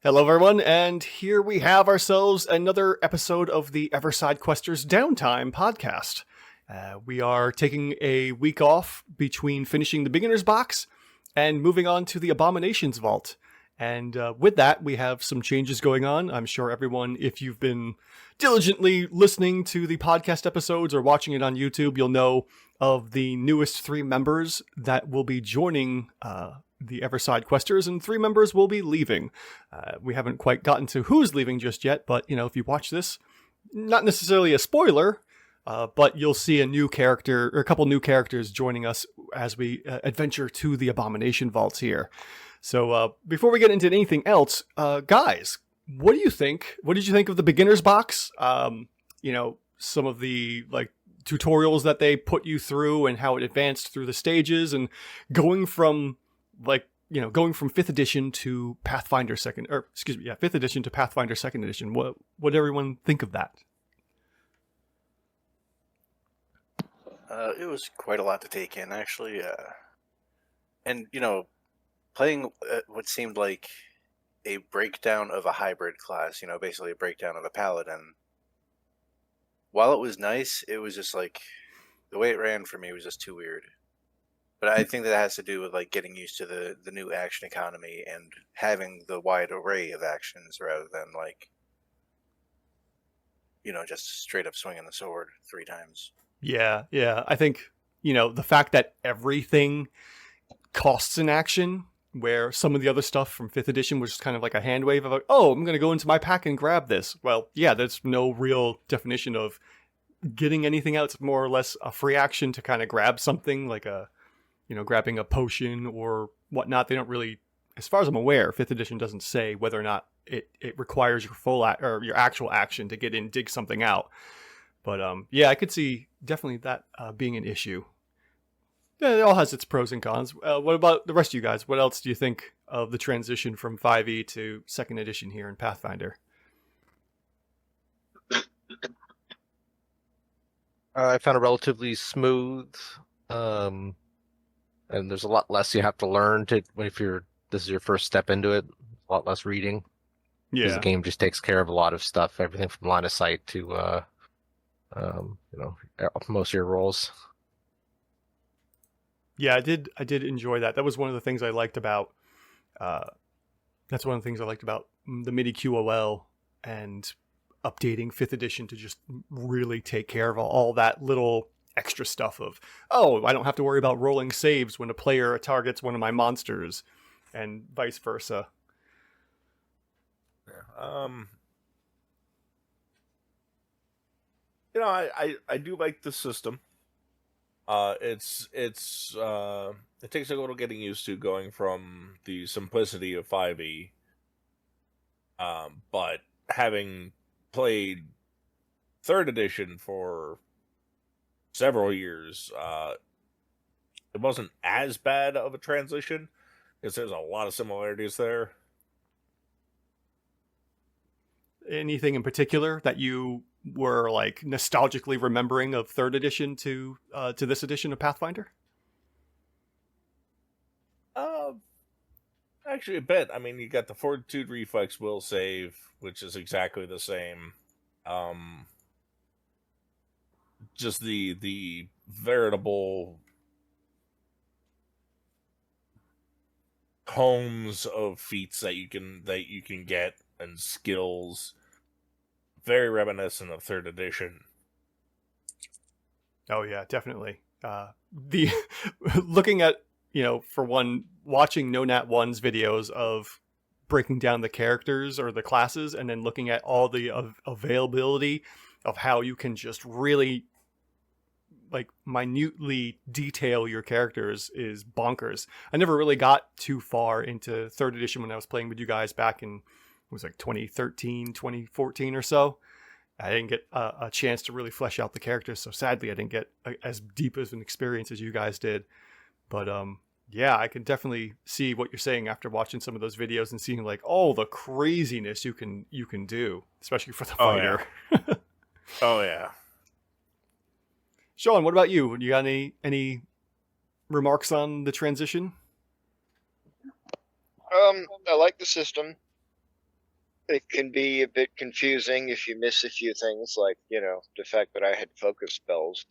Hello, everyone, and here we have ourselves another episode of the Ever Sidequesters Downtime podcast. We are taking a week off between finishing the Beginner's Box and moving on to the Abominations Vault. And with that, we have some changes going on. I'm sure everyone, if you've been diligently listening to the podcast episodes or watching it on YouTube, you'll know of the newest 3 members that will be joining the Ever Sidequesters, and 3 members will be leaving. We haven't quite gotten to who's leaving just yet, but if you watch this, not necessarily a spoiler, but you'll see a new character or a couple new characters joining us as we adventure to the Abomination Vaults here. So before we get into anything else, guys, what do you think? What did you think of the Beginner's Box? Some of the tutorials that they put you through and how it advanced through the stages, and going from 5th edition to Pathfinder 5th edition to Pathfinder 2nd edition. What did everyone think of that? It was quite a lot to take in, actually. And, playing what seemed like a breakdown of a hybrid class, basically a breakdown of a paladin. While it was nice, it was just the way it ran for me was just too weird. But I think that has to do with getting used to the new action economy and having the wide array of actions rather than just straight up swinging the sword 3 times. Yeah. I think, the fact that everything costs an action, where some of the other stuff from 5th edition was just kind of like a hand wave of I'm going to go into my pack and grab this. Well, yeah, there's no real definition of getting anything else. It's more or less a free action to kind of grab something like grabbing a potion or whatnot. They don't really, as far as I'm aware, 5th edition doesn't say whether or not it requires your full or your actual action to get in, dig something out. But I could see definitely that being an issue. Yeah, it all has its pros and cons. What about the rest of you guys? What else do you think of the transition from 5e to 2nd edition here in Pathfinder? I found it relatively smooth. And there's a lot less you have to learn this is your first step into it. A lot less reading. Yeah, because the game just takes care of a lot of stuff, everything from line of sight to most of your rolls. Yeah, I did enjoy that. That was one of the things I liked about. That's one of the things I liked about the MIDI QOL and updating 5th edition to just really take care of all that little extra stuff of, I don't have to worry about rolling saves when a player targets one of my monsters, and vice versa. I do like the system. It takes a little getting used to going from the simplicity of 5e. But having played 3rd edition for several years, it wasn't as bad of a transition because there's a lot of similarities there. Anything in particular that you were nostalgically remembering of 3rd edition to this edition of Pathfinder? Actually a bit. I mean, you got the Fortitude Reflex will save, which is exactly the same. Just the veritable tomes of feats that you can get and skills, very reminiscent of 3rd edition. Oh yeah, definitely. The looking at, for one, watching No Nat 1's videos of breaking down the characters or the classes, and then looking at all the availability of how you can just really minutely detail your characters is bonkers. I never really got too far into 3rd edition when I was playing with you guys back in, it was 2013, 2014 or so. I didn't get a chance to really flesh out the characters, so sadly I didn't get as deep of an experience as you guys did. But I can definitely see what you're saying after watching some of those videos and seeing all the craziness you can do, especially for the fighter. Yeah. Oh yeah. Sean, what about you? You got any remarks on the transition? I like the system. It can be a bit confusing if you miss a few things, like, the fact that I had focus spells.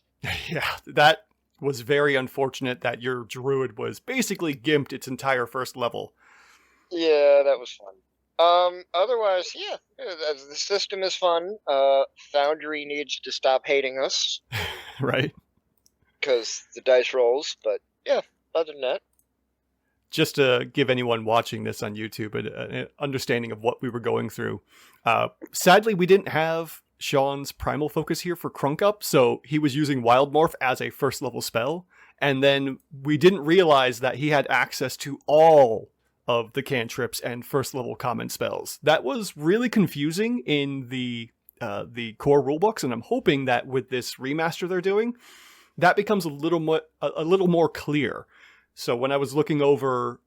Yeah, that was very unfortunate that your druid was basically gimped its entire first level. Yeah, that was fun. Otherwise, yeah, the system is fun. Foundry needs to stop hating us Right? because the dice rolls, but yeah, other than that. Just to give anyone watching this on YouTube an understanding of what we were going through. Sadly, we didn't have Sean's primal focus here for Crunk Up, so he was using Wild Morph as a first level spell, and then we didn't realize that he had access to all of the cantrips and first level common spells. That was really confusing in the core rulebooks, and I'm hoping that with this remaster they're doing, that becomes a little more clear. So when I was looking over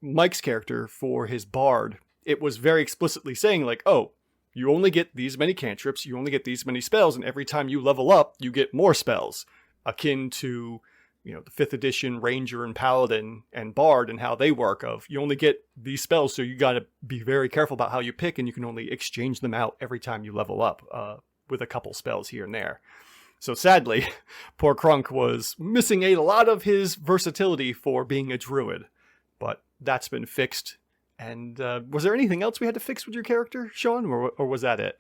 Mike's character for his bard, it was very explicitly saying like, oh, you only get these many cantrips, you only get these many spells, and every time you level up, you get more spells, akin to, the 5th edition Ranger and Paladin and Bard and how they work of, you only get these spells, so you got to be very careful about how you pick, and you can only exchange them out every time you level up with a couple spells here and there. So sadly, poor Crunk was missing a lot of his versatility for being a druid, but that's been fixed. And was there anything else we had to fix with your character, Sean, or was that it?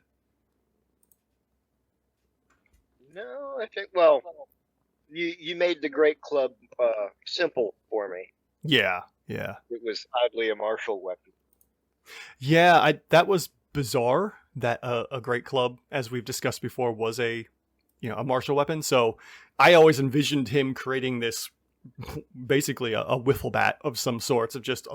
No, I think, well, you made the Great Club simple for me. Yeah. It was oddly a martial weapon. Yeah, that was bizarre that a Great Club, as we've discussed before, was a martial weapon. So I always envisioned him creating this basically a wiffle bat of some sorts of just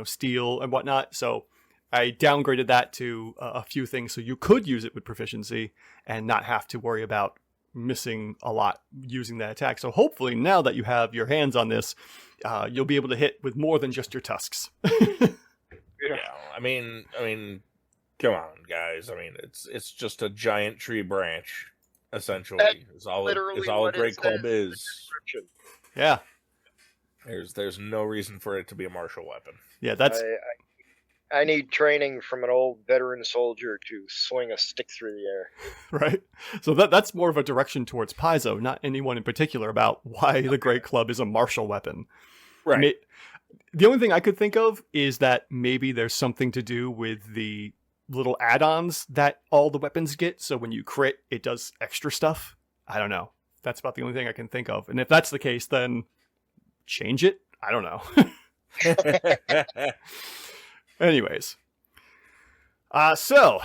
steel and whatnot. So I downgraded that to a few things so you could use it with proficiency and not have to worry about missing a lot using that attack. So hopefully now that you have your hands on this, you'll be able to hit with more than just your tusks. Yeah, I mean, come on, guys. I mean, it's just a giant tree branch, essentially. Is all a Great Club is. Yeah. There's no reason for it to be a martial weapon. Yeah, that's. I need training from an old veteran soldier to swing a stick through the air. Right. So that's more of a direction towards Paizo, not anyone in particular, about why the Great Club is a martial weapon. Right. The only thing I could think of is that maybe there's something to do with the little add-ons that all the weapons get. So when you crit, it does extra stuff. I don't know. That's about the only thing I can think of. And if that's the case, then change it. I don't know. Anyways. So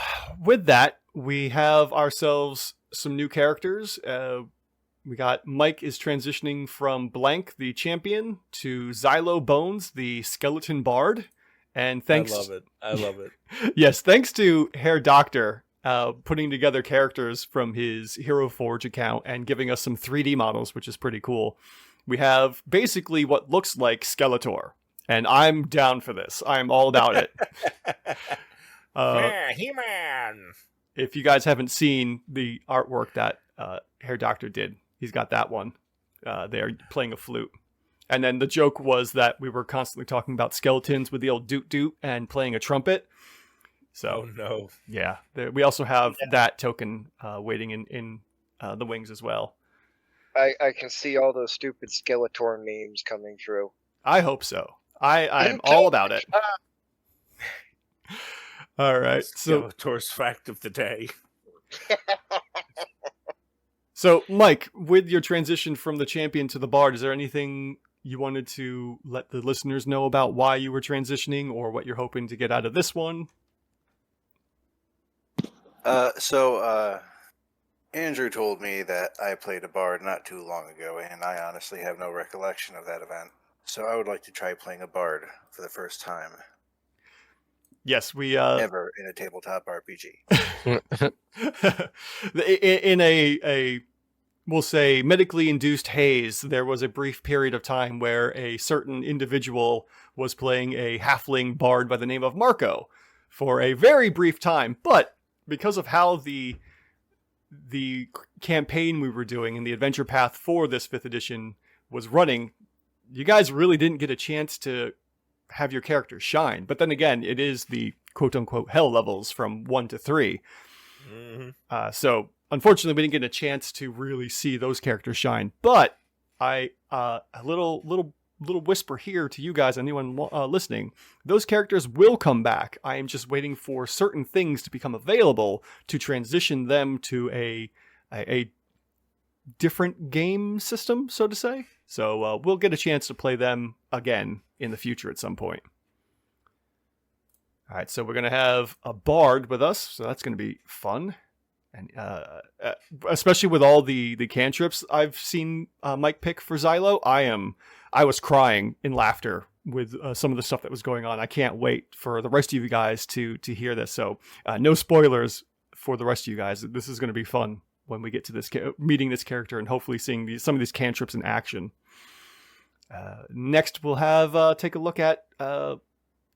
with that, we have ourselves some new characters. We got Mike is transitioning from Blank, the champion, to Xylo Bones, the skeleton bard. And thanks. I love it. Yes, thanks to Hair Doctor putting together characters from his Hero Forge account and giving us some 3D models, which is pretty cool. We have basically what looks like Skeletor, and I'm down for this. I'm all about it. He-Man! If you guys haven't seen the artwork that Hair Doctor did, he's got that one. They're playing a flute. And then the joke was that we were constantly talking about skeletons with the old doot-doot and playing a trumpet. So, oh, no. Yeah. We also have that token waiting in the wings as well. I can see all those stupid Skeletor memes coming through. I hope so. I'm all about it. All right. So Skeletor's fact of the day. So, Mike, with your transition from the champion to the bard, is there anything you wanted to let the listeners know about why you were transitioning or what you're hoping to get out of this one? So Andrew told me that I played a bard not too long ago, and I honestly have no recollection of that event. So I would like to try playing a bard for the first time. Yes, we ever in a tabletop RPG. In a we'll say medically induced haze, there was a brief period of time where a certain individual was playing a halfling bard by the name of Marco for a very brief time, but because of how the campaign we were doing and the adventure path for this 5th edition was running, you guys really didn't get a chance to have your character shine. But then again, it is the quote unquote hell levels from 1 to 3. Mm-hmm. So unfortunately, we didn't get a chance to really see those characters shine. But a little whisper here to you guys, anyone listening, those characters will come back. I am just waiting for certain things to become available to transition them to a different game system, so to say. So we'll get a chance to play them again in the future at some point. All right, so we're going to have a bard with us, so that's going to be fun. And especially with all the cantrips I've seen Mike pick for Xylo, I was crying in laughter with some of the stuff that was going on. I can't wait for the rest of you guys to hear this. So no spoilers for the rest of you guys. This is going to be fun when we get to this meeting this character and hopefully seeing some of these cantrips in action. Next, we'll have take a look at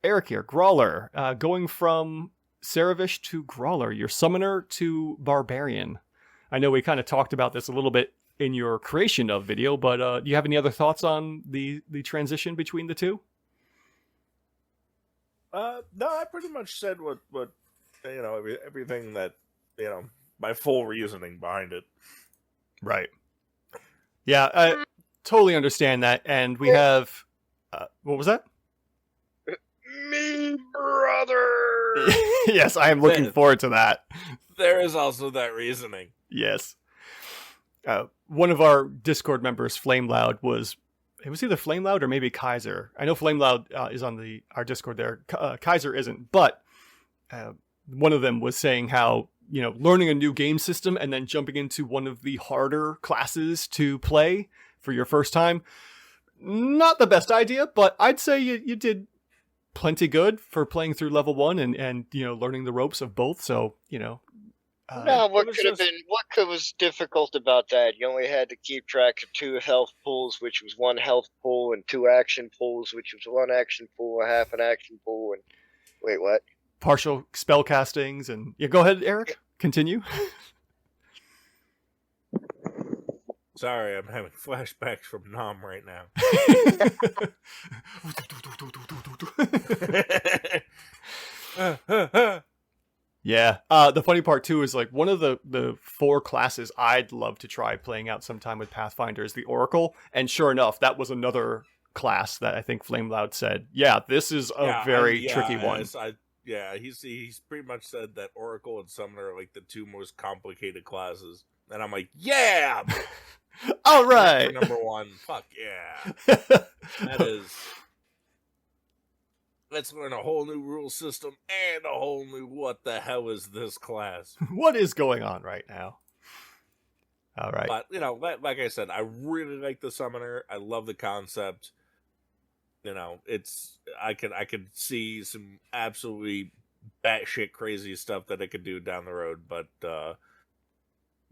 Eric here, Grawler, going from Saravish to Grawler, your summoner to barbarian. I know we kind of talked about this a little bit in your creation of video, but do you have any other thoughts on the transition between the two? No, I pretty much said what everything that my full reasoning behind it. Right. Yeah, I totally understand that, and we have what was that? Me, brother. Yes, I am looking forward to that. There is also that reasoning. Yes. One of our Discord members, Flame Loud, it was either Flame Loud or maybe Kaiser. I know Flame Loud is on our Discord there. Kaiser isn't, but one of them was saying how, learning a new game system and then jumping into one of the harder classes to play for your first time, not the best idea, but I'd say you did plenty good for playing through level 1 and learning the ropes of both. So, what was difficult about that? You only had to keep track of 2 health pools, which was 1 health pool, and 2 action pools, which was 1 action pool, a half an action pool, and wait, what? Partial spell castings and go ahead, Eric. Continue. Sorry, I'm having flashbacks from Nom right now. Yeah. The funny part too is like one of the 4 classes I'd love to try playing out sometime with Pathfinder is the Oracle, and sure enough, that was another class that I think Flame Loud said, yeah, this is a very tricky one. He's pretty much said that Oracle and Summoner are like the 2 most complicated classes, and I'm like, yeah. All right. Number 1. Fuck yeah. Let's learn a whole new rule system and a whole new what the hell is this class? What is going on right now? All right. But, like I said, I really like the Summoner. I love the concept. I could see some absolutely batshit crazy stuff that it could do down the road, but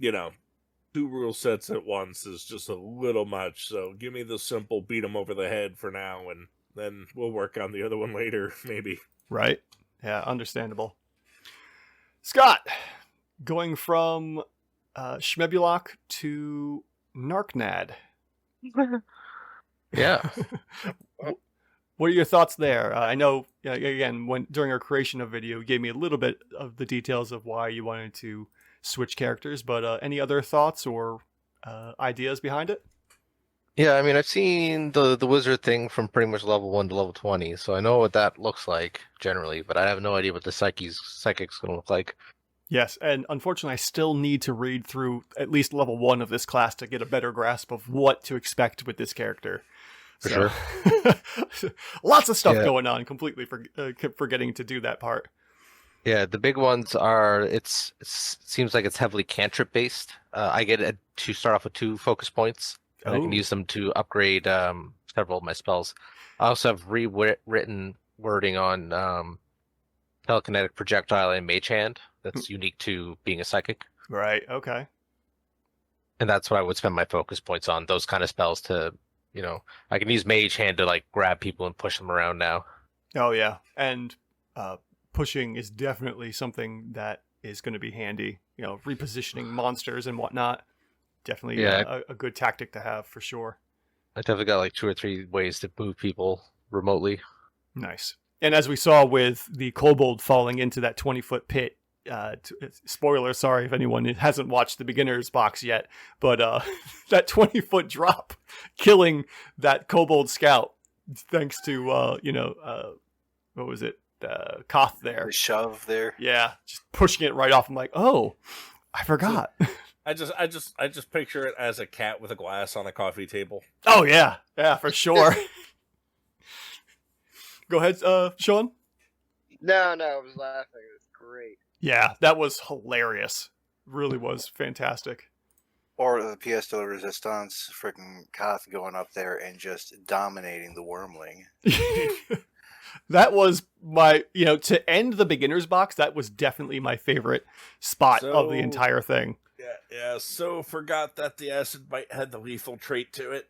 2 rule sets at once is just a little much. So give me the simple beat them over the head for now, and then we'll work on the other one later, maybe. Right. Yeah, understandable. Scott, going from Shmebulok to Narknad. Yeah. What are your thoughts there? I know, again, during our creation of video, you gave me a little bit of the details of why you wanted to switch characters, but any other thoughts or ideas behind it? Yeah, I mean, I've seen the wizard thing from pretty much level 1 to level 20, so I know what that looks like generally, but I have no idea what the psychic's going to look like. Yes, and unfortunately, I still need to read through at least level 1 of this class to get a better grasp of what to expect with this character. Sure. Lots of stuff going on, completely forgetting to do that part. Yeah, the big ones are, it seems like it's heavily cantrip based. I get to start off with 2 focus points, and I can use them to upgrade several of my spells. I also have rewritten wording on telekinetic projectile and mage hand that's unique to being a psychic. Right, okay. And that's what I would spend my focus points on, those kind of spells to, I can use mage hand to like grab people and push them around now. Oh yeah, and pushing is definitely something that is going to be handy. Repositioning monsters and whatnot. Definitely a good tactic to have for sure. I definitely got like 2 or 3 ways to move people remotely. Nice. And as we saw with the kobold falling into that 20-foot pit, spoiler, sorry if anyone hasn't watched the beginner's box yet, but that 20-foot drop killing that kobold scout, thanks to, what was it? Koth there. The shove there. Yeah, just pushing it right off. I'm like, oh, I forgot. I just picture it as a cat with a glass on a coffee table. Oh, yeah, for sure. Go ahead, Sean. No, I was laughing. It was great. Yeah, that was hilarious. Really was fantastic. Or the pièce de la résistance, freaking Koth going up there and just dominating the wormling. That was my, to end the beginner's box, that was definitely my favorite spot of the entire thing. Yeah, so forgot that the acid bite had the lethal trait to it.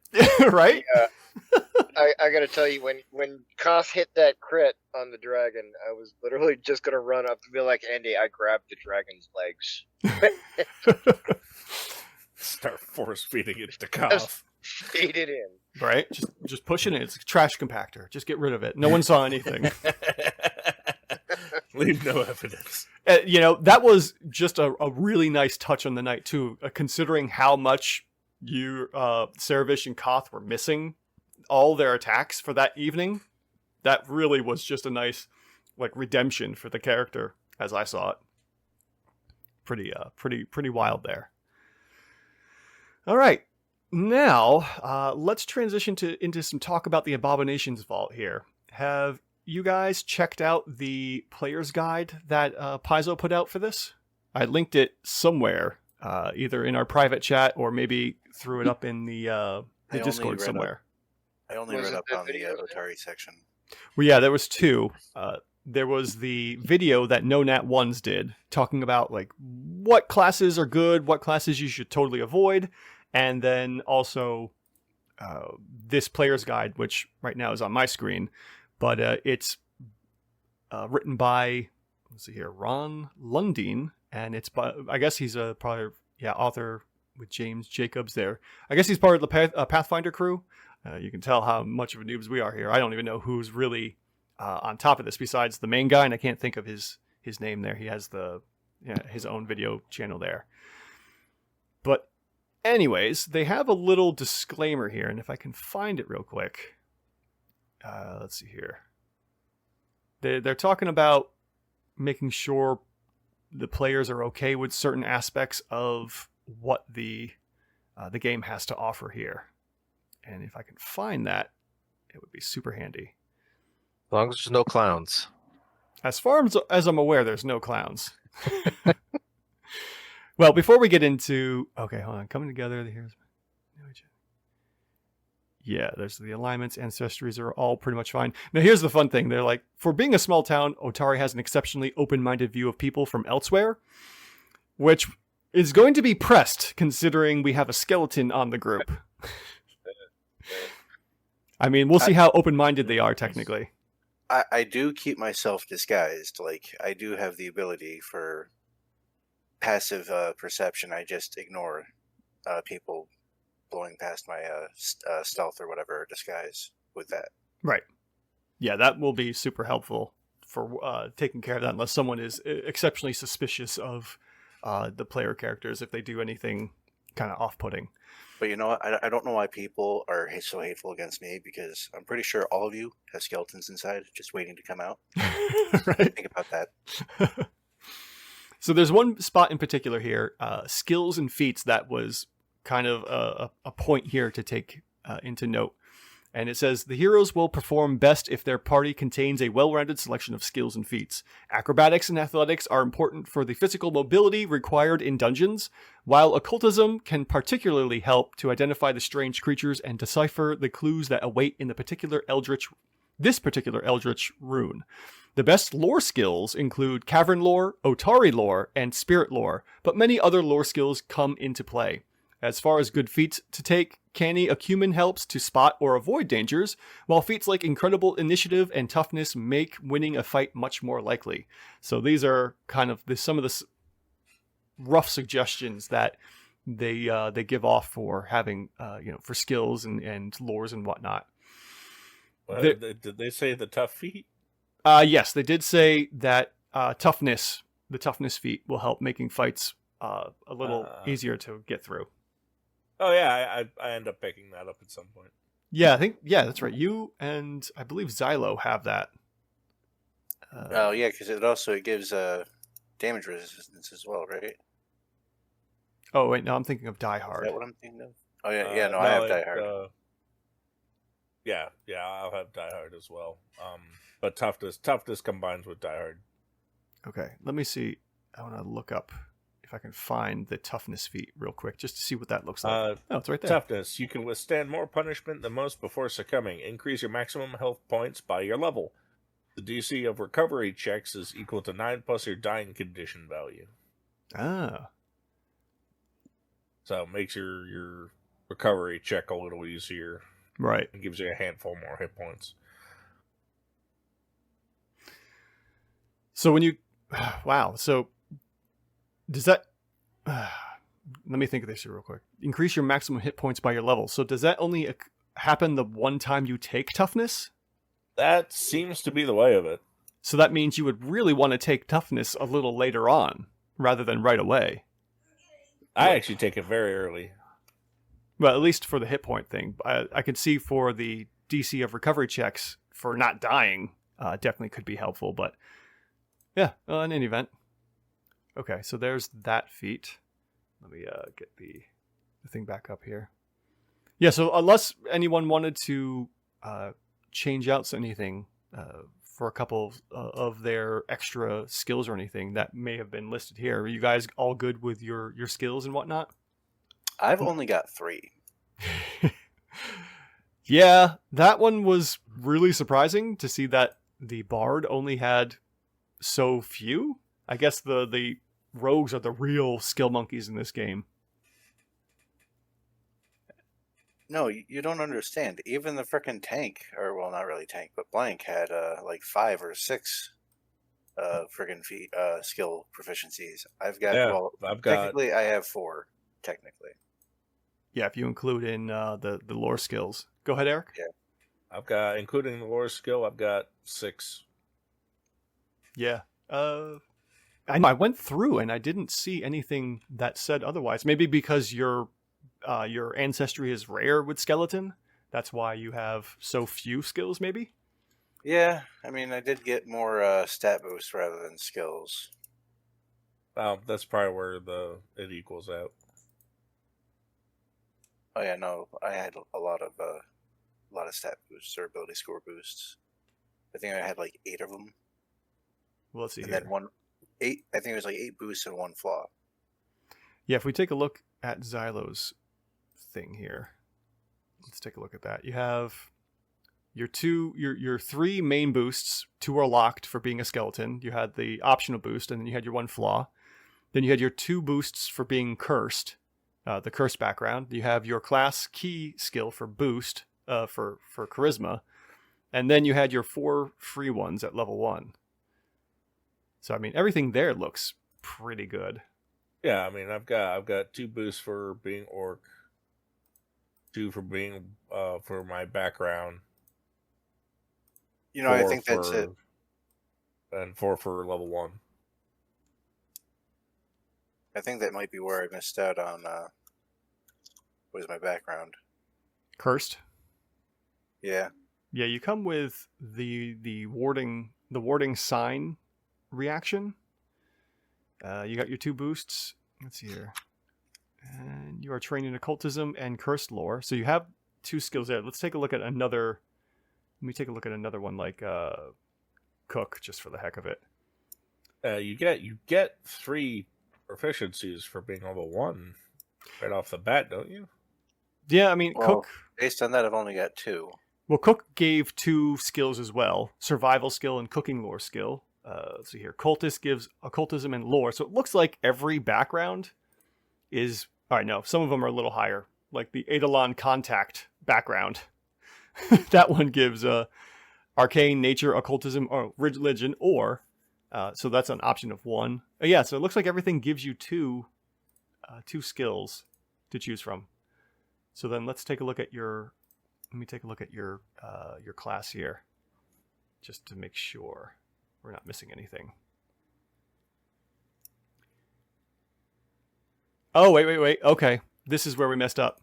Right? Yeah. I gotta tell you, when Koth hit that crit on the dragon, I was literally just gonna run up and be like, Andy, I grabbed the dragon's legs. Start force feeding it to Koth. Feed it in. Right? Just pushing it. It's a trash compactor. Just get rid of it. No one saw anything. Leave no evidence. That was just a really nice touch on the night, too, considering how much Cerevish and Koth were missing all their attacks for that evening. That really was just a nice, redemption for the character, as I saw it. Pretty wild there. All right. Now, let's transition into some talk about the Abominations Vault here. Have you guys checked out the player's guide that Paizo put out for this? I linked it somewhere, either in our private chat or maybe threw it up in the Discord somewhere. I only read up on the Otari section. Well, yeah, there was two. There was the video that No Nat Ones did, talking about what classes are good, what classes you should totally avoid, and then also this player's guide, which right now is on my screen, but it's written by, let's see here, Ron Lundeen, and it's by, I guess he's author with James Jacobs there. I guess he's part of the Pathfinder crew. You can tell how much of a noobs we are here. I don't even know who's really on top of this besides the main guy, and I can't think of his name there. He has his own video channel there. But anyways, they have a little disclaimer here, and if I can find it real quick. Let's see here. They're talking about making sure the players are okay with certain aspects of what the game has to offer here. And if I can find that, it would be super handy. As long as there's no clowns. As far as I'm aware, there's no clowns. Well, before we get into... Okay, hold on. Coming together. Yeah, there's the alignments, ancestries are all pretty much fine. Now, here's the fun thing. They're like, for being a small town, Otari has an exceptionally open-minded view of people from elsewhere, which is going to be pressed considering we have a skeleton on the group. I mean, we'll see how open-minded they are technically. I do keep myself disguised. I do have the ability for passive perception. I just ignore people blowing past my stealth or whatever disguise with that. Right. Yeah, that will be super helpful for taking care of that unless someone is exceptionally suspicious of the player characters if they do anything kind of off-putting. But you know what? I don't know why people are so hateful against me, because I'm pretty sure all of you have skeletons inside just waiting to come out. Right. Think about that. So there's one spot in particular here, skills and feats, that was kind of a point here to take into note. And it says, the heroes will perform best if their party contains a well-rounded selection of skills and feats. Acrobatics and athletics are important for the physical mobility required in dungeons, while occultism can particularly help to identify the strange creatures and decipher the clues that await in this particular eldritch rune. The best lore skills include cavern lore, Otari lore, and spirit lore, but many other lore skills come into play. As far as good feats to take, Canny Acumen helps to spot or avoid dangers, while feats like Incredible Initiative and Toughness make winning a fight much more likely. So these are kind of some of the rough suggestions that they give off for having, for skills and lores and whatnot. Did they say the tough feat? Yes, they did say that toughness, the toughness feat, will help making fights a little easier to get through. Oh yeah, I end up picking that up at some point. Yeah, I think that's right. You and I believe Xylo have that. Oh yeah, because it gives damage resistance as well, right? Oh wait, no, I'm thinking of Die Is Hard. that what I'm thinking of? Oh yeah, no, I have Die Hard. Yeah, I'll have Die Hard as well. But toughness combines with Die Hard. Okay, let me see. I want to look up if I can find the toughness feat real quick, just to see what that looks like. Oh, it's right there. Toughness. You can withstand more punishment than most before succumbing. Increase your maximum health points by your level. The DC of recovery checks is equal to 9 plus your dying condition value. Ah. So it makes your recovery check a little easier. Right. It gives you a handful more hit points. So when you... Wow. So does that... Let me think of this here real quick. Increase your maximum hit points by your level. So does that only happen the one time you take toughness? That seems to be the way of it. So that means you would really want to take toughness a little later on, rather than right away. I actually take it very early. Well, at least for the hit point thing. I could see for the DC of recovery checks for not dying, definitely could be helpful. But yeah, in any event. Okay, so there's that feat. Let me get the thing back up here. Yeah, so unless anyone wanted to change out anything for a couple of their extra skills or anything that may have been listed here, are you guys all good with your skills and whatnot? I've only got 3. Yeah, that one was really surprising to see that the bard only had so few. I guess the rogues are the real skill monkeys in this game. No, you don't understand. Even the frickin' tank, or well, not really tank, but blank had like 5 or 6 friggin' skill proficiencies. Technically I have 4. Technically. Yeah, if you include in the lore skills. Go ahead, Eric. Yeah, I've got, including the lore skill, I've got 6. Yeah. I know I went through and I didn't see anything that said otherwise. Maybe because your ancestry is rare with skeleton. That's why you have so few skills, maybe? Yeah, I mean, I did get more stat boosts rather than skills. That's probably where it equals out. Oh yeah, no, I had a lot of stat boosts or ability score boosts. I think I had like 8 of them. Well, let's see. And here. then 8. I think it was like 8 boosts and 1 flaw. Yeah, if we take a look at Xylo's thing here, let's take a look at that. You have your 3 main boosts. 2 are locked for being a skeleton. You had the optional boost, and then you had your 1 flaw. Then you had your 2 boosts for being cursed, the cursed background. You have your class key skill for boost, for charisma, and then you had your 4 free ones at level 1. So I mean, everything there looks pretty good. Yeah, I mean, I've got 2 boosts for being orc, 2 for being for my background. You know, I think that's it. And 4 for level 1. I think that might be where I missed out on. What was my background? Cursed. Yeah. Yeah, you come with the warding sign reaction. You got your 2 boosts. Let's see here. And you are trained in occultism and cursed lore. So you have 2 skills there. Let's take a look at another. Let me take a look at another one like cook, just for the heck of it. You get 3 proficiencies for being level 1 right off the bat, don't you? Yeah, I mean, Cook. Based on that, I've only got 2. Well, Cook gave 2 skills as well: survival skill and cooking lore skill. Let's see here. Cultist gives occultism and lore. So it looks like every background is... All right, no, some of them are a little higher. Like the Eidolon Contact background. That one gives arcane, nature, occultism, or religion, or... so that's an option of 1. Yeah, so it looks like everything gives you 2 skills to choose from. So then let's take a look at your... Let me take a look at your class here. just to make sure we're not missing anything. Oh, wait. Okay. This is where we messed up.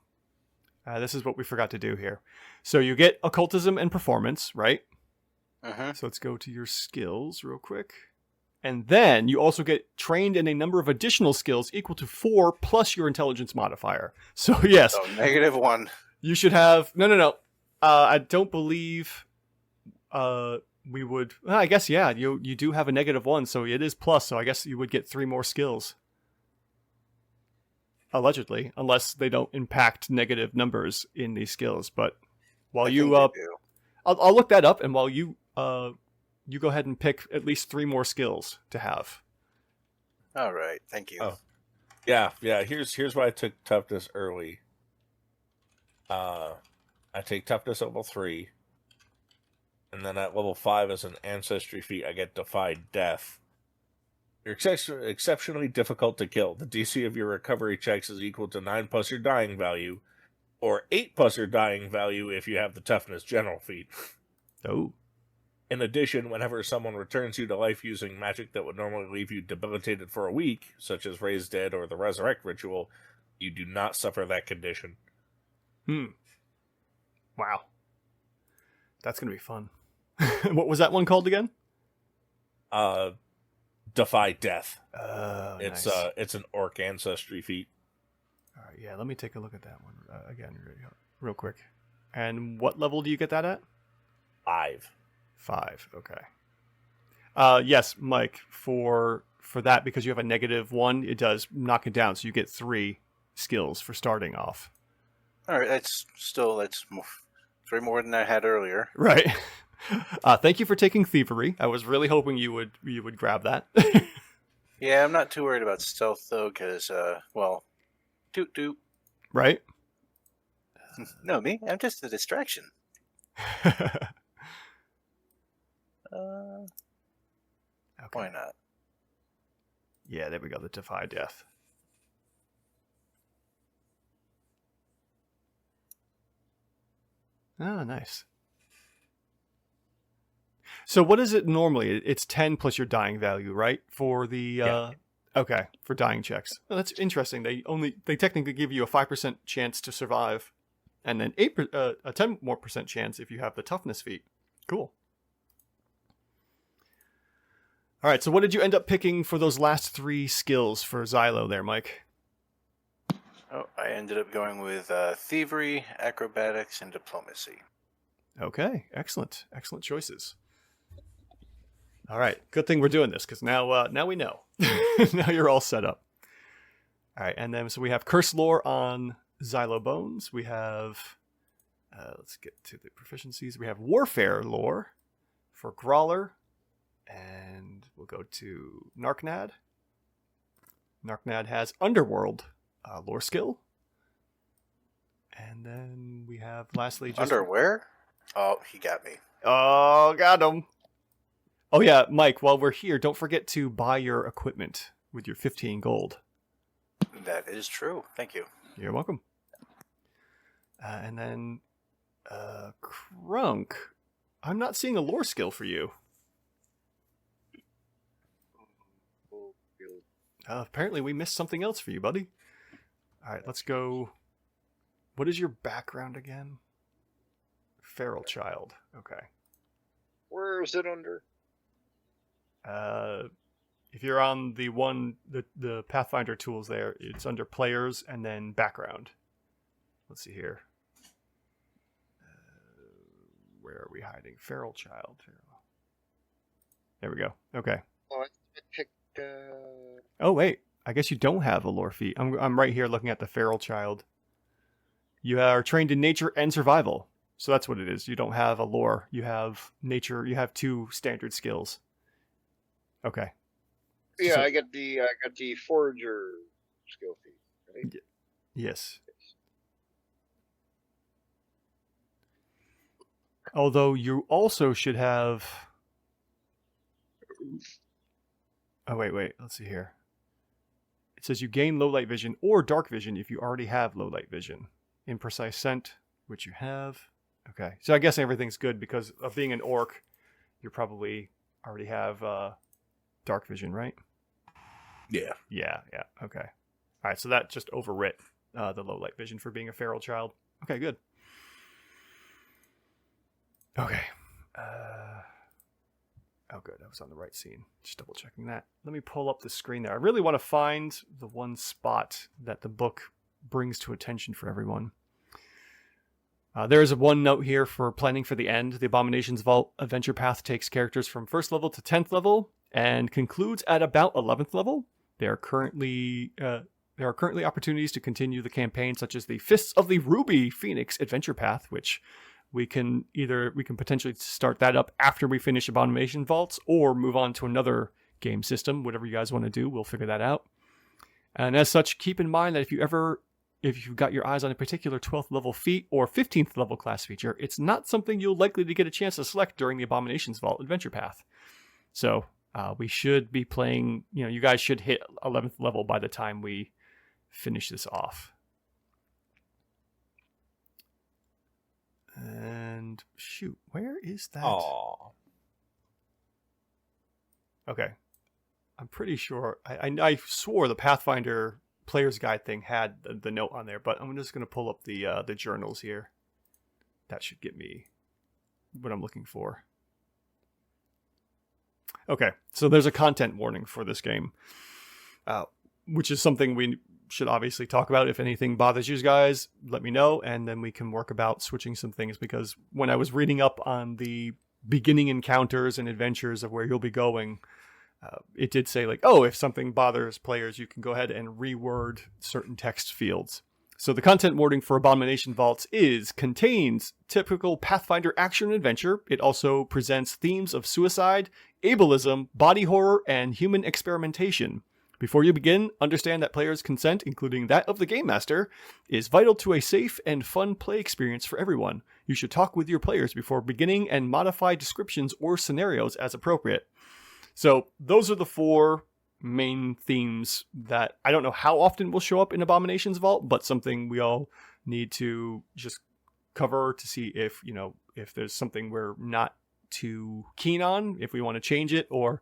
This is what we forgot to do here. So you get occultism and performance, right? Uh-huh. So let's go to your skills real quick. And then you also get trained in a number of additional skills equal to 4 plus your intelligence modifier. So yes. So -1. You should have... No. I don't believe we would... Well, I guess, yeah, you do have a -1, so it is plus, so I guess you would get 3 more skills. Allegedly, unless they don't impact negative numbers in these skills. But while I'll look that up, and while you go ahead and pick at least 3 more skills to have. All right, thank you. Oh. Yeah. Here's why I took toughness early. I take toughness level 3, and then at level 5 as an ancestry feat, I get Defy Death. You're exceptionally difficult to kill. The DC of your recovery checks is equal to 9 plus your dying value, or 8 plus your dying value if you have the toughness general feat. Oh. In addition, whenever someone returns you to life using magic that would normally leave you debilitated for a week, such as Raise Dead or the Resurrect ritual, you do not suffer that condition. Wow. That's going to be fun. What was that one called again? Defy Death. Nice. It's an orc ancestry feat. All right, yeah, let me take a look at that one again real quick. And what level do you get that at? 5. 5, okay. Yes, Mike, for that, because you have a -1, it does knock it down, so you get 3 skills for starting off. All right, that's 3 more than I had earlier. Right. Thank you for taking thievery. I was really hoping you would grab that. Yeah, I'm not too worried about stealth though, because toot toot. Right. No, me. I'm just a distraction. Okay. Why not? Yeah, there we go. The Defy Death. Oh, nice. So what is it normally? It's 10 plus your dying value, right? For the okay, for dying checks. Well, that's interesting. They technically give you a 5% chance to survive, and then a 10% more chance if you have the toughness feat. Cool. All right, so what did you end up picking for those last 3 skills for Xylo there, Mike? Oh, I ended up going with thievery, acrobatics, and diplomacy. Okay, excellent choices. All right, good thing we're doing this, because now we know. Now you're all set up. All right, and then so we have Curse Lore on Xylo Bones. We have, let's get to the proficiencies. We have Warfare Lore for Grawler, and we'll go to Narknad. Narknad has Underworld lore skill. And then we have lastly just... Underwear? Oh, he got me. Oh, got him. Oh yeah, Mike, while we're here, don't forget to buy your equipment with your 15 gold. That is true. Thank you. You're welcome. And then Krunk, I'm not seeing a lore skill for you. Apparently we missed something else for you, buddy. All right, let's go. What is your background again? Feral child. Okay. Where is it under? If you're on the Pathfinder tools there, it's under players and then background. Let's see here. Where are we hiding? Feral child. There we go. Okay. Oh, I picked. Oh wait, I guess you don't have a lore feat. I'm right here looking at the feral child. You are trained in nature and survival, so that's what it is. You don't have a lore. You have nature. You have 2 standard skills. Okay. Yeah, So- I got the forager skill feat. Right? Yes. Although you also should have... Oh, wait. Let's see here. It says you gain low light vision or dark vision if you already have low light vision. Imprecise scent, which you have. Okay. So I guess everything's good because of being an orc. you probably already have dark vision, right? Yeah. Yeah. Okay. All right, so that just overwrit the low light vision for being a feral child. Okay, good. Okay. Oh, good. I was on the right scene. Just double checking that. Let me pull up the screen there. I really want to find the one spot that the book brings to attention for everyone. There is one note here for planning for the end. The Abominations Vault adventure path takes characters from 1st level to 10th level and concludes at about 11th level. There are currently opportunities to continue the campaign, such as the Fists of the Ruby Phoenix adventure path, which we can potentially start that up after we finish Abomination Vaults, or move on to another game system. Whatever you guys want to do, we'll figure that out. And as such, keep in mind that if you've got your eyes on a particular 12th level feat or 15th level class feature, it's not something you'll likely to get a chance to select during the Abominations Vault adventure path. So we should be playing, you guys should hit 11th level by the time we finish this off. And shoot, where is that? Aww. Okay. I'm pretty sure, I swore the Pathfinder Player's Guide thing had the note on there, but I'm just going to pull up the journals here. That should get me what I'm looking for. Okay, so there's a content warning for this game, which is something we should obviously talk about. If anything bothers you guys, let me know, and then we can work about switching some things, because when I was reading up on the beginning encounters and adventures of where you'll be going, it did say if something bothers players, you can go ahead and reword certain text fields. So the content warning for Abomination Vaults contains typical Pathfinder action and adventure. It also presents themes of suicide, ableism, body horror, and human experimentation. Before you begin, understand that players' consent, including that of the Game Master, is vital to a safe and fun play experience for everyone. You should talk with your players before beginning and modify descriptions or scenarios as appropriate. So those are the 4 main themes that I don't know how often will show up in Abomination's Vault, but something we all need to just cover to see if there's something we're not too keen on, if we want to change it, or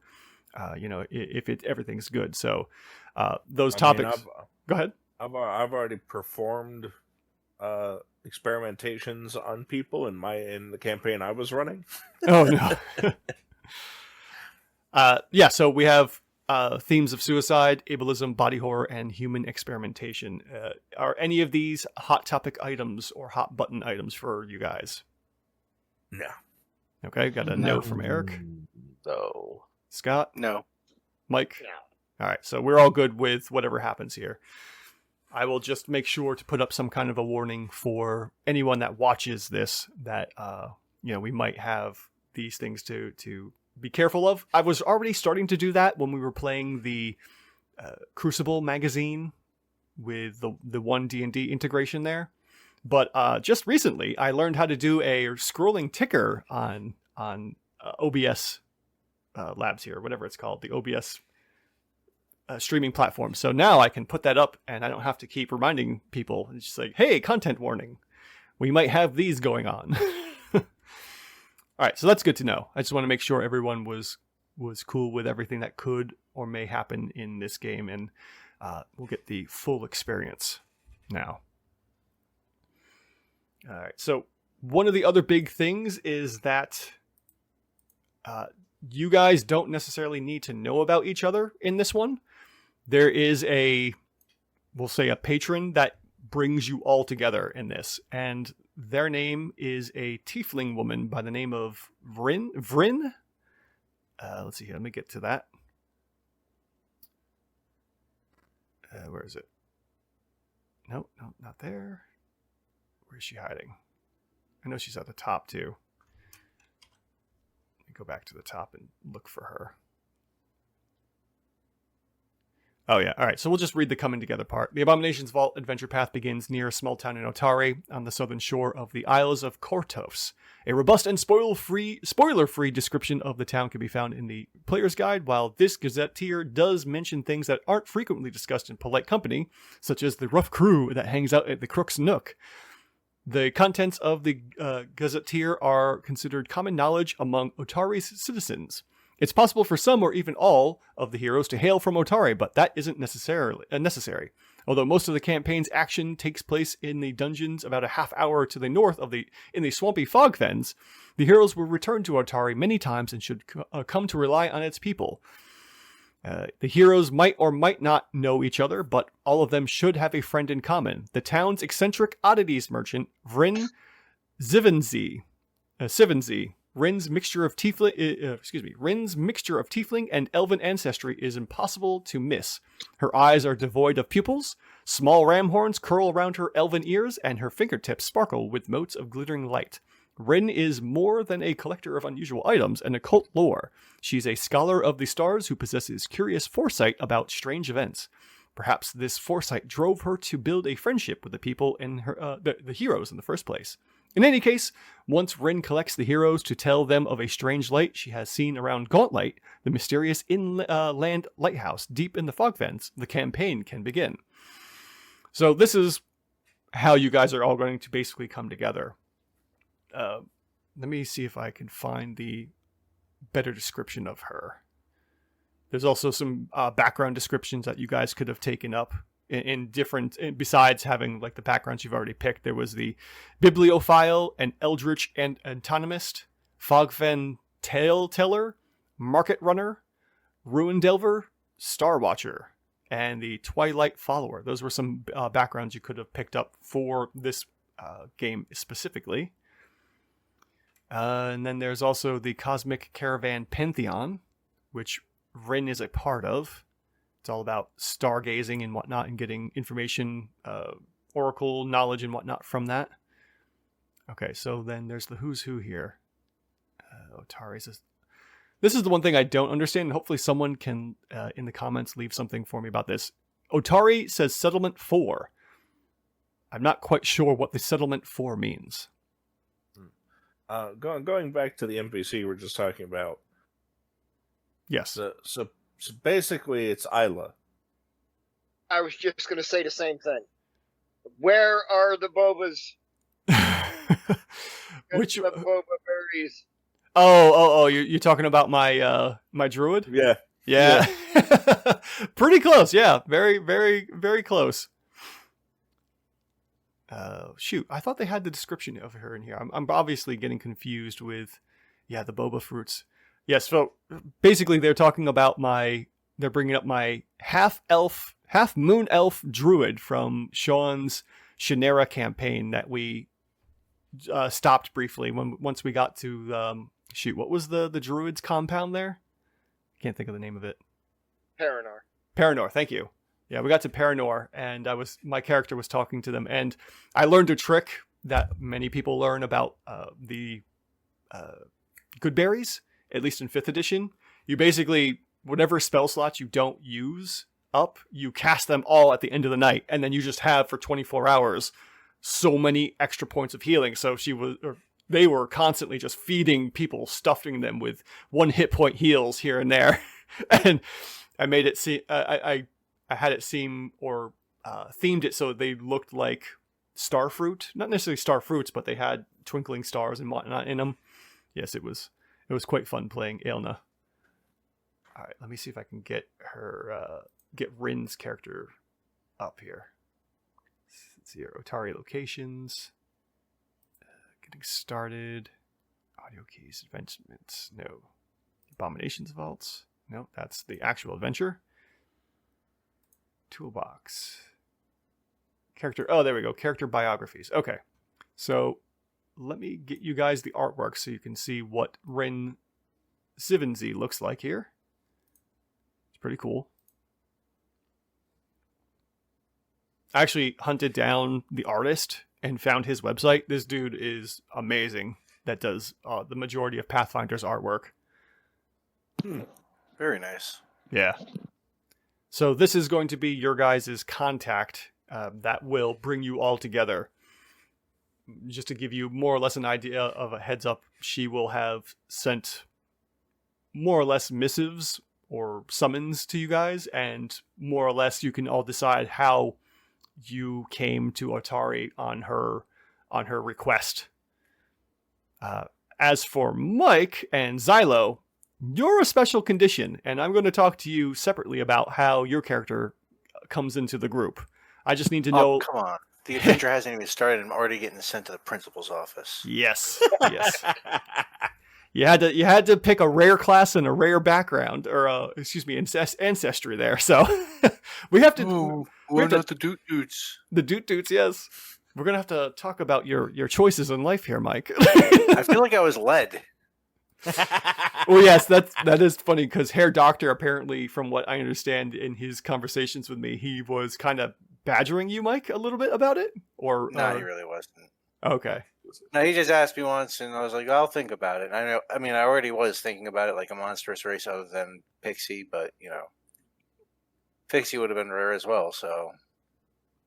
if everything's good. So those topics. Go ahead. I've already performed experimentations on people in the campaign I was running. Oh no. So we have themes of suicide, ableism, body horror, and human experimentation. Are any of these hot topic items or hot button items for you guys? No. Okay, got a no from Eric. No. Scott? No. Mike? No. All right, so we're all good with whatever happens here. I will just make sure to put up some kind of a warning for anyone that watches this that, we might have these things to be careful of. I was already starting to do that when we were playing the Crucible magazine with the one D&D integration there. But just recently, I learned how to do a scrolling ticker on OBS Labs here, whatever it's called, the OBS streaming platform. So now I can put that up, and I don't have to keep reminding people. It's just like, hey, content warning. We might have these going on. All right, so that's good to know. I just want to make sure everyone was cool with everything that could or may happen in this game, and we'll get the full experience now. All right, so one of the other big things is that you guys don't necessarily need to know about each other in this one. There is we'll say a patron that brings you all together in this, and their name is a tiefling woman by the name of Vryn. Let's see here. Let me get to that. Where is it? No, not there. Where is she hiding? I know she's at the top too. Let me go back to the top and look for her. Oh, yeah. All right. So we'll just read the coming together part. The Abominations Vault adventure path begins near a small town in Otari on the southern shore of the Isles of Kortos. A robust and spoiler-free description of the town can be found in the player's guide, while this gazetteer does mention things that aren't frequently discussed in polite company, such as the rough crew that hangs out at the Crook's Nook. The contents of the gazetteer are considered common knowledge among Otari's citizens. It's possible for some or even all of the heroes to hail from Otari, but that isn't necessarily necessary. Although most of the campaign's action takes place in the dungeons about a half hour to the north of in the swampy fog fens, the heroes will return to Otari many times and should come to rely on its people. The heroes might or might not know each other, but all of them should have a friend in common. The town's eccentric oddities merchant, Vryn Sivensey. Rin's mixture of tiefling and elven ancestry is impossible to miss. Her eyes are devoid of pupils, small ram horns curl around her elven ears, and her fingertips sparkle with motes of glittering light. Rin is more than a collector of unusual items and occult lore. She's a scholar of the stars who possesses curious foresight about strange events. Perhaps this foresight drove her to build a friendship with the people in her the heroes in the first place. In any case, once Rin collects the heroes to tell them of a strange light she has seen around Gauntlight, the mysterious inland lighthouse deep in the fog fens, the campaign can begin. So this is how you guys are all going to basically come together. Let me see if I can find the better description of her. There's also some background descriptions that you guys could have taken up in different, besides having like the backgrounds you've already picked. There was the bibliophile, an eldritch and antagonist, fogfen tale teller, market runner, ruin delver, star watcher, and the twilight follower. Those were some backgrounds you could have picked up for this game specifically. And then there's also the Cosmic Caravan Pantheon, which Rin is a part of. It's all about stargazing and whatnot and getting information, oracle knowledge and whatnot from that. Okay, so then there's the who's who here. Otari's. This is the one thing I don't understand, and hopefully someone can, in the comments, leave something for me about this. Otari says Settlement 4. I'm not quite sure what the Settlement 4 means. Going back to the NPC we're just talking about. Yes. So basically, it's Isla. I was just going to say the same thing. Where are the bobas? Which the boba berries? Oh! You're talking about my my druid? Yeah. Pretty close. Yeah, very, very, very close. Shoot, I thought they had the description of her in here. I'm obviously getting confused with, the boba fruits. Yes, so basically they're talking about they're bringing up my half moon elf druid from Sean's Shannara campaign that we stopped briefly once we got to, what was the druid's compound there? Can't think of the name of it. Paranor, thank you. Yeah, we got to Paranor, and my character was talking to them, and I learned a trick that many people learn about the good berries, at least in 5th edition. You basically, whatever spell slots you don't use up, you cast them all at the end of the night, and then you just have for 24 hours so many extra points of healing. So they were constantly just feeding people, stuffing them with 1 hit point heals here and there, and I made it seem I had it seem or themed it so they looked like starfruit. Not necessarily starfruits, but they had twinkling stars and whatnot in them. Yes, it was quite fun playing Aelna. All right, let me see if I can get Rin's character up here. Let's see here. Otari locations. Getting started. Audio keys, advancements. No. Abomination Vaults. No, that's the actual adventure. Toolbox. Character. Oh, there we go. Character biographies. Okay. So let me get you guys the artwork so you can see what Rin Sivensey looks like here. It's pretty cool. I actually hunted down the artist and found his website. This dude is amazing. That does the majority of Pathfinder's artwork. Very nice. Yeah. So this is going to be your guys' contact that will bring you all together. Just to give you more or less an idea of a heads up, she will have sent more or less missives or summons to you guys, and more or less you can all decide how you came to Otari on her on her request. As for Mike and Xylo, you're a special condition, and I'm going to talk to you separately about how your character comes into the group. I just need to know... Oh, come on. The adventure hasn't even started, and I'm already getting sent to the principal's office. Yes. You had to pick a rare class and a rare background, or ancestry there. So we have to. Ooh, what about the Doot Doots? The Doot Doots, yes. We're gonna have to talk about your choices in life here, Mike. I feel like I was led. Well, yes, that is funny because Herr Doctor, apparently, from what I understand in his conversations with me, he was kind of badgering you, Mike, a little bit about it, or No, he really wasn't. Okay. No, he just asked me once, and I was like, "I'll think about it." I already was thinking about it like a monstrous race other than Pixie, but Pixie would have been rare as well. So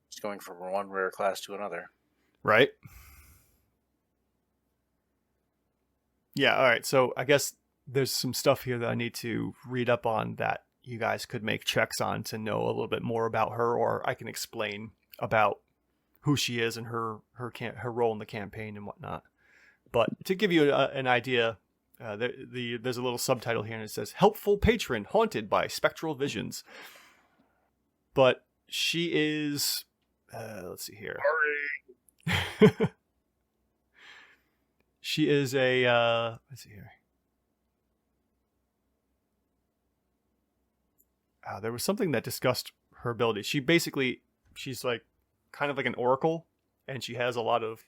it's going from one rare class to another. Right. Yeah. All right. So I guess there's some stuff here that I need to read up on that you guys could make checks on to know a little bit more about her, or I can explain about who she is and her role in the campaign and whatnot. But to give you an idea, there's a little subtitle here and it says, "Helpful Patron Haunted by Spectral Visions." But she is, let's see here. She is a, let's see here. There was something that discussed her ability. She's like, kind of like an oracle, and she has a lot of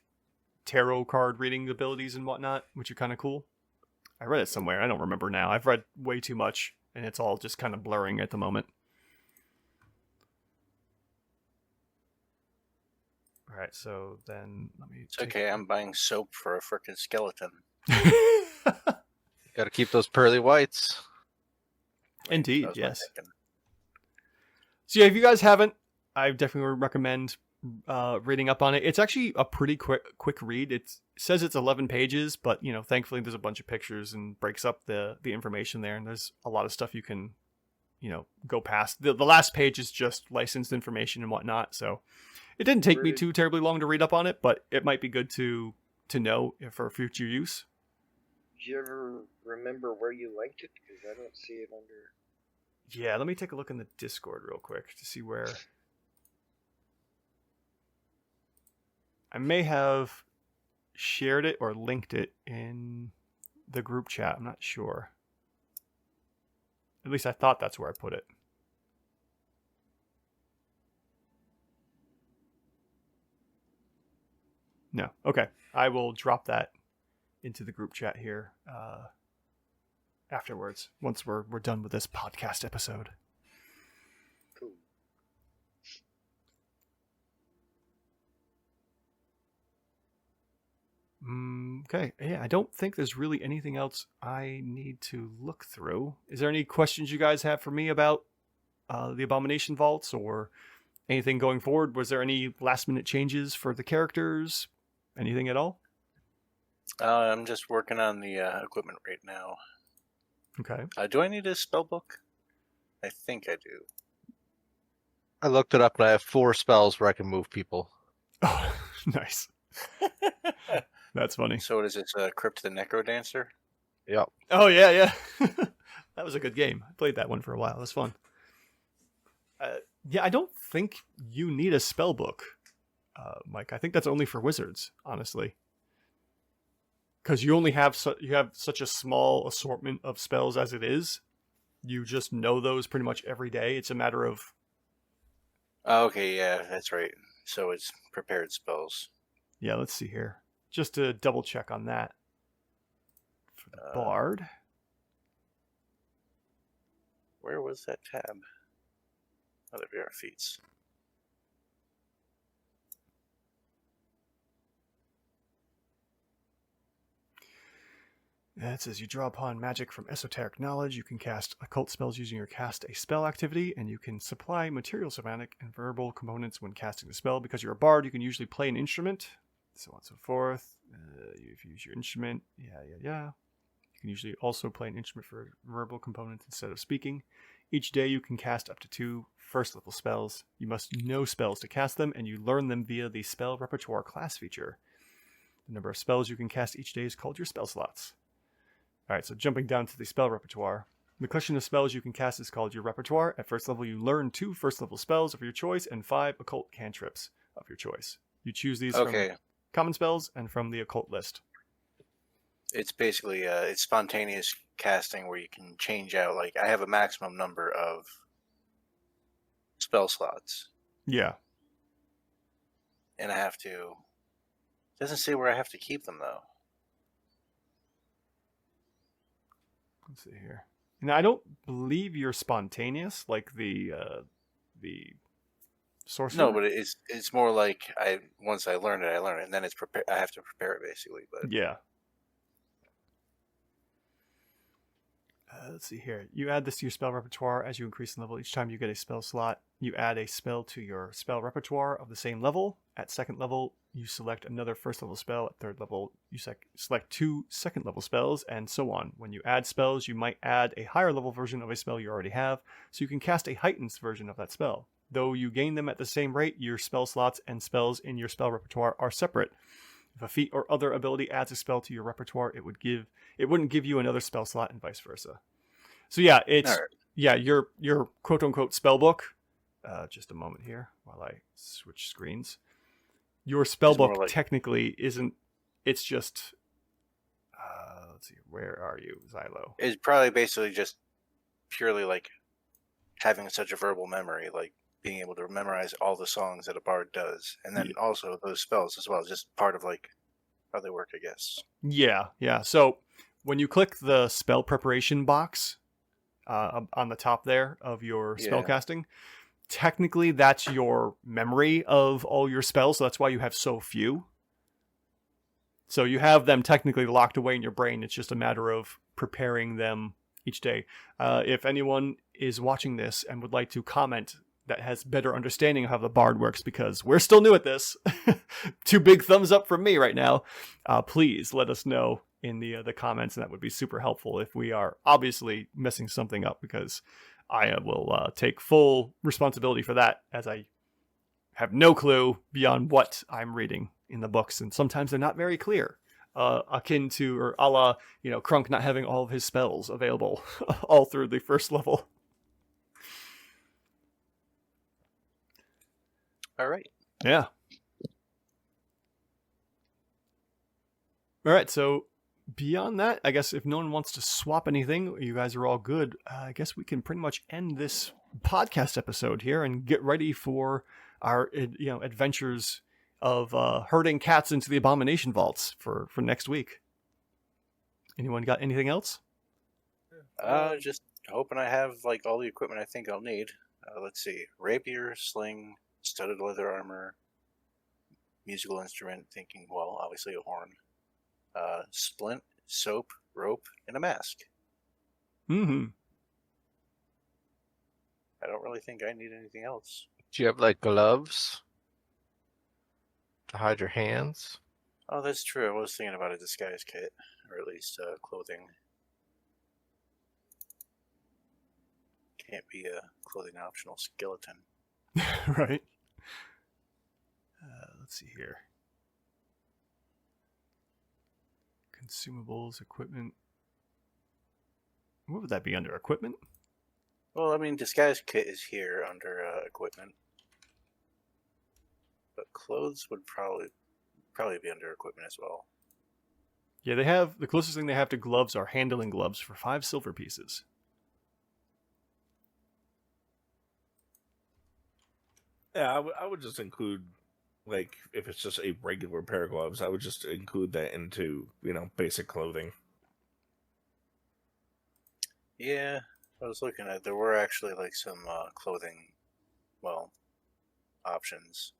tarot card reading abilities and whatnot, which are kind of cool. I read it somewhere. I don't remember now. I've read way too much, and it's all just kind of blurring at the moment. All right, so then let me... It's okay, I'm buying soap for a frickin' skeleton. Got to keep those pearly whites. Indeed, yes. So yeah, if you guys haven't, I definitely would recommend reading up on it. It's actually a pretty quick read. It says it's 11 pages, but thankfully there's a bunch of pictures and breaks up the information there, and there's a lot of stuff you can go past. The last page is just licensed information and whatnot, so it didn't take me too terribly long to read up on it, but it might be good to know for future use. Do you ever remember where you linked it? Because I don't see it under... Yeah, let me take a look in the Discord real quick to see where... I may have shared it or linked it in the group chat. I'm not sure. At least I thought that's where I put it. No. Okay. I will drop that into the group chat here afterwards, once we're done with this podcast episode. Cool. Okay. Yeah, I don't think there's really anything else I need to look through. Is there any questions you guys have for me about the Abomination Vaults or anything going forward? Was there any last minute changes for the characters? Anything at all? I'm just working on the equipment right now. Okay. Do I need a spell book? I think I do. I looked it up and I have 4 spells where I can move people. Oh, nice. That's funny. So what is it? Crypt the Necrodancer? Yep. Oh, yeah. That was a good game. I played that one for a while. It was fun. Yeah, I don't think you need a spell book, Mike. I think that's only for wizards, honestly. Because you only have such a small assortment of spells as it is. You just know those pretty much every day. It's a matter of... Oh, okay, yeah, that's right. So it's prepared spells. Yeah, let's see here. Just to double check on that. For the Bard. Where was that tab? Oh, there we are, feats. It says you draw upon magic from esoteric knowledge. You can cast occult spells using your cast a spell activity, and you can supply material, somatic, and verbal components when casting the spell. Because you're a bard, you can usually play an instrument, so on and so forth. If you use your instrument, yeah. You can usually also play an instrument for verbal components instead of speaking. Each day you can cast up to 2 first-level spells. You must know spells to cast them, and you learn them via the spell repertoire class feature. The number of spells you can cast each day is called your spell slots. All right, so jumping down to the spell repertoire. The collection of spells you can cast is called your repertoire. At first level, you learn 2 first-level spells of your choice and 5 occult cantrips of your choice. You choose these from common spells and from the occult list. It's basically it's spontaneous casting where you can change out. Like, I have a maximum number of spell slots. Yeah. And I have to... It doesn't say where I have to keep them, though. Let's see here. Now, I don't believe you're spontaneous, like the sorcerer. No, but it's more like once I learn it, and then it's I have to prepare it, basically. But yeah. Let's see here. You add this to your spell repertoire as you increase in level. Each time you get a spell slot, you add a spell to your spell repertoire of the same level. At second level, you select another first level spell. At third level, you select 2 second level spells, and so on. When you add spells, you might add a higher level version of a spell you already have, so you can cast a heightened version of that spell. Though you gain them at the same rate, your spell slots and spells in your spell repertoire are separate. If a feat or other ability adds a spell to your repertoire, it wouldn't give you another spell slot, and vice versa. So yeah, your quote unquote spell book. Just a moment here while I switch screens. Your spell book technically isn't. It's just. Let's see. Where are you, Xylo? It's probably basically just purely like having such a verbal memory, like being able to memorize all the songs that a bard does, and then also those spells as well. Just part of like how they work, I guess. Yeah. So when you click the spell preparation box on the top there of your spell casting, technically that's your memory of all your spells. So that's why you have so few. So you have them technically locked away in your brain. It's just a matter of preparing them each day. If anyone is watching this and would like to comment that has better understanding of how the bard works, because we're still new at this, 2 big thumbs up from me right now, please let us know in the comments, and that would be super helpful if we are obviously messing something up, because I will take full responsibility for that, as I have no clue beyond what I'm reading in the books, and sometimes they're not very clear. Akin to, or a la, Krunk not having all of his spells available all through the first level. All right. Yeah. All right, so beyond that, I guess if no one wants to swap anything, you guys are all good. I guess we can pretty much end this podcast episode here and get ready for our adventures of herding cats into the Abomination Vaults for next week. Anyone got anything else? Just hoping I have like all the equipment I think I'll need. Let's see: rapier, sling, studded leather armor, musical instrument. Thinking, well, obviously a horn. Splint, soap, rope, and a mask. Mm-hmm. I don't really think I need anything else. Do you have like gloves to hide your hands? Oh, that's true. I was thinking about a disguise kit, or at least clothing. Can't be a clothing optional skeleton. Right. Let's see here. Consumables, equipment. What would that be under? Equipment? Well, I mean, disguise kit is here under equipment. But clothes would probably be under equipment as well. Yeah, they have, the closest thing they have to gloves are handling gloves for 5 silver pieces. Yeah, I would just include, like, if it's just a regular pair of gloves, I would just include that into, basic clothing. Yeah, I was looking at, there were actually, like, some clothing, options.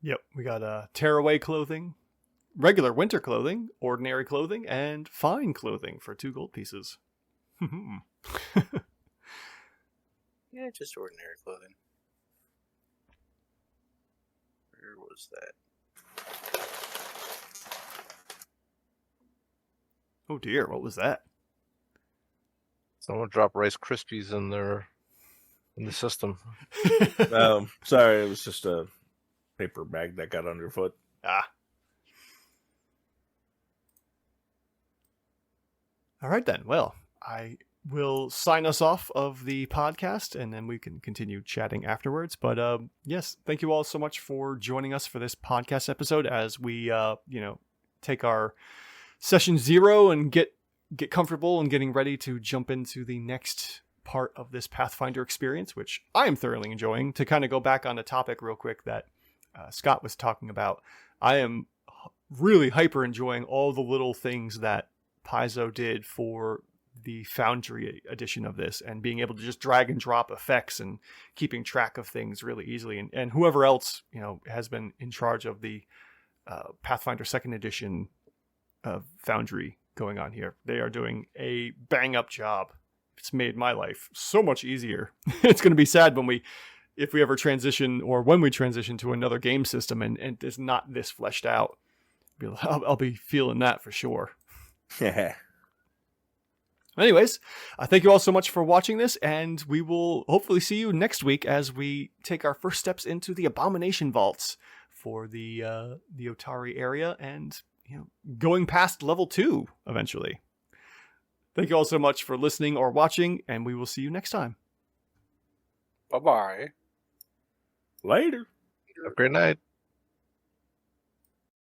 Yep, we got tearaway clothing, regular winter clothing, ordinary clothing, and fine clothing for 2 gold pieces. Yeah, just ordinary clothing. Where was that? Oh dear, what was that? Someone dropped Rice Krispies in the system. Sorry, it was just a paper bag that got underfoot. All right, then. Well, I will sign us off of the podcast, and then we can continue chatting afterwards. But yes, thank you all so much for joining us for this podcast episode as we, take our session 0 and get comfortable and getting ready to jump into the next part of this Pathfinder experience, which I am thoroughly enjoying. To kind of go back on the topic real quick that Scott was talking about, I am really hyper enjoying all the little things that Paizo did for the Foundry edition of this, and being able to just drag and drop effects and keeping track of things really easily. And whoever else, has been in charge of the Pathfinder 2nd edition Foundry going on here, they are doing a bang up job. It's made my life so much easier. It's going to be sad if we ever transition, or when we transition to another game system and it's not this fleshed out. I'll be feeling that for sure. Yeah. Anyways, thank you all so much for watching this, and we will hopefully see you next week as we take our first steps into the Abomination Vaults for the Otari area, and going past level 2 eventually. Thank you all so much for listening or watching, and we will see you next time. Bye-bye. Later. Have a great night.